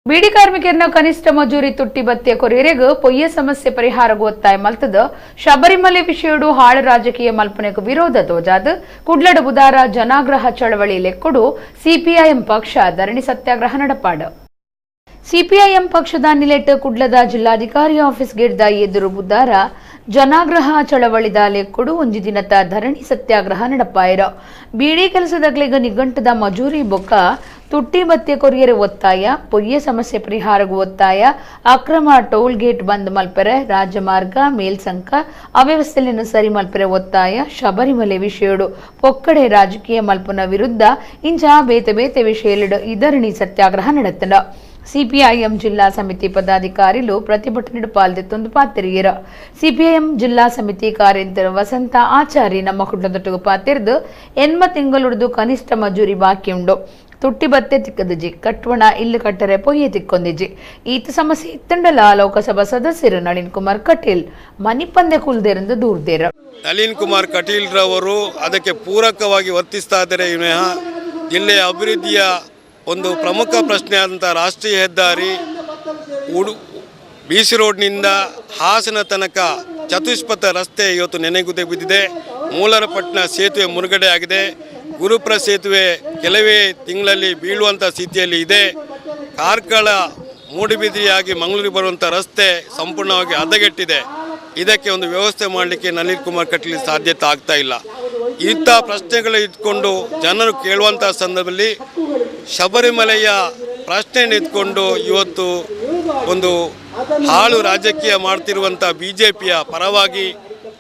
ಬೀಡಿ ಕಾರ್ಮಿಕರನ್ನ ಕನಿಷ್ಠ ಮಜೂರಿ ತುಟ್ಟಿ ಭತ್ಯೆ ಕೊರಿಯರೆಗೆ ಪೊಯ್ಯ ಸಮಸ್ಯೆ ಪರಿಹಾರಗೂ ಒತ್ತಾಯ ಮಲ್ತದ ಶಬರಿಮಲೆ ವಿಷಯಡು ಹಾಳು ರಾಜಕೀಯ ಮಲ್ಪನೆಗೂ ವಿರೋಧ ತೋಜಾದ ಕುಡ್ಲಡ ಬುಧಾರ ಜನಾಗ್ರಹ ಚಳವಳಿ ಲೆಕ್ಕೊಡು ಸಿಪಿಐಎಂ ಪಕ್ಷ ಧರಣಿ ಸತ್ಯಾಗ್ರಹ ನಡಪಾಡು ಸಿಪಿಐಎಂ ಪಕ್ಷದ ನಿಲೆಟ್ ಕುಡ್ಲದ ಜಿಲ್ಲಾಧಿಕಾರಿ ಆಫೀಸ್ ಗಿಡ್ದ ಎದುರು ಬುಧಾರ ಜನಾಗ್ರಹ ಚಳವಳಿದ ಲೆಕ್ಕೊಡು ಒಂಜಿ ದಿನದ ಧರಣಿ ಸತ್ಯಾಗ್ರಹ ನಡಪಾಯಿರ ಬೀಡಿ ಕೆಲಸದಗ್ಲಿಗ ನಿಘಂಟದ ಮಜೂರಿ ಬೊಕ್ಕ ತುಟ್ಟಿ ಭತ್ಯೆ ಕೊರಿಯರೆ ಒತ್ತಾಯ ಪೊಯ್ಯ ಸಮಸ್ಯೆ ಪರಿಹಾರಗೂ ಒತ್ತಾಯ ಅಕ್ರಮ ಟೋಲ್ ಗೇಟ್ ಬಂದ್ ಮಲ್ಪೆರೆ ರಾಜಮಾರ್ಗ ಮೇಲ್ಸಂಕ ಅವ್ಯವಸ್ಥೆಯನ್ನು ಸರಿ ಮಲ್ಪೆರೆ ಒತ್ತಾಯ ಶಬರಿಮಲೆ ವಿಷಯಡು ಪೊಕ್ಕಡೆ ರಾಜಕೀಯ ಮಲ್ಪನ ವಿರುದ್ಧ ಇಂಚ ಬೇತೆ ಬೇತೆ ವಿಷಯಲಿಡು ಈ ಧರಣಿ ಸತ್ಯಾಗ್ರಹ ನಡೆತನ ಸಿಪಿಐಎಂ ಜಿಲ್ಲಾ ಸಮಿತಿ ಪದಾಧಿಕಾರಿಗಳು ಪ್ರತಿಭಟನೆ ಪಾಲ್ದೆತ್ತೊಂದು ಪಾತಿರಿಯರ ಸಿಪಿಐಎಂ ಜಿಲ್ಲಾ ಸಮಿತಿ ಕಾರ್ಯಂತರ ವಸಂತ ಆಚಾರಿ ನಮ್ಮ ಕುಟುಂಬದೊಟ್ಟಿಗೆ ಪಾತಿರ್ದು 80 ತಿಂಗಳುಡ್ದು ಕನಿಷ್ಠ ಮಜೂರಿ ಬಾಕಿ ಉಂಡು ತುಟ್ಟಿ ಭತ್ಯೆ ತಿಕ್ಕದಿಜಿ ಕಟ್ವಣ ಇಲ್ಲು ಕಟ್ಟರೆ ಪೊಯ್ಯೆ ತಿಕ್ಕೊಂದಿಜಿ ಈತ ಸಮಸ್ಯೆ ಇತ್ತಂಡಲ ಲೋಕಸಭಾ ಸದಸ್ಯರು ನಳಿನ್ ಕುಮಾರ್ ಕಟೀಲ್ ಮನಿಪಂದೆ ಕುಲ್ದೇರಿಂದ ದೂರ್ದೇರ ನಳಿನ್ ಕುಮಾರ್ ಕಟೀಲ್ ರವರು ಅದಕ್ಕೆ ಪೂರಕವಾಗಿ ವರ್ತಿಸ್ತಾ ಇದ್ದಾರೆ. ಜಿಲ್ಲೆಯ ಅಭಿವೃದ್ಧಿಯ ಒಂದು ಪ್ರಮುಖ ಪ್ರಶ್ನೆ ಆದಂಥ ರಾಷ್ಟ್ರೀಯ ಹೆದ್ದಾರಿ ಬಿಸಿ ರೋಡ್ನಿಂದ ಹಾಸನ ತನಕ ಚತುಷ್ಪಥ ರಸ್ತೆ ಇವತ್ತು ನೆನೆಗುದೆ ಬಿದ್ದಿದೆ. ಮೂಲರಪಟ್ಟಣ ಸೇತುವೆ ಮುಳುಗಡೆ ಆಗಿದೆ. ಗುರುಪುರ ಸೇತುವೆ ಕೆಲವೇ ತಿಂಗಳಲ್ಲಿ ಬೀಳುವಂಥ ಸ್ಥಿತಿಯಲ್ಲಿ ಇದೆ. ಕಾರ್ಕಳ ಮೂಡುಬಿದಿರೆಯಾಗಿ ಮಂಗಳೂರಿಗೆ ಬರುವಂಥ ರಸ್ತೆ ಸಂಪೂರ್ಣವಾಗಿ ಹದಗೆಟ್ಟಿದೆ. ಇದಕ್ಕೆ ಒಂದು ವ್ಯವಸ್ಥೆ ಮಾಡಲಿಕ್ಕೆ ನಳಿನ್ ಕುಮಾರ್ ಕಟೀಲ್ ಸಾಧ್ಯತೆ ಆಗ್ತಾ ಇಲ್ಲ. ಇಂಥ ಪ್ರಶ್ನೆಗಳು ಇಟ್ಕೊಂಡು ಜನರು ಕೇಳುವಂಥ ಸಂದರ್ಭದಲ್ಲಿ ಶಬರಿಮಲೆಯ ಪ್ರಶ್ನೆ ಇಟ್ಕೊಂಡು ಇವತ್ತು ಒಂದು ಹಾಳು ರಾಜಕೀಯ ಮಾಡ್ತಿರುವಂಥ ಬಿಜೆಪಿಯ ಪರವಾಗಿ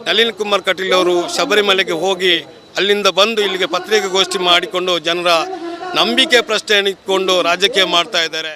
ನಳಿನ್ ಕುಮಾರ್ ಕಟೀಲ್ ಅವರು ಶಬರಿಮಲೆಗೆ ಹೋಗಿ ಅಲ್ಲಿಂದ ಬಂದು ಇಲ್ಲಿಗೆ ಪತ್ರಿಕಾಗೋಷ್ಠಿ ಮಾಡಿಕೊಂಡು ಜನರ ನಂಬಿಕೆ ಪ್ರಶ್ನೆ ಇಟ್ಕೊಂಡು ರಾಜಕೀಯ ಮಾಡ್ತಾ ಇದ್ದಾರೆ.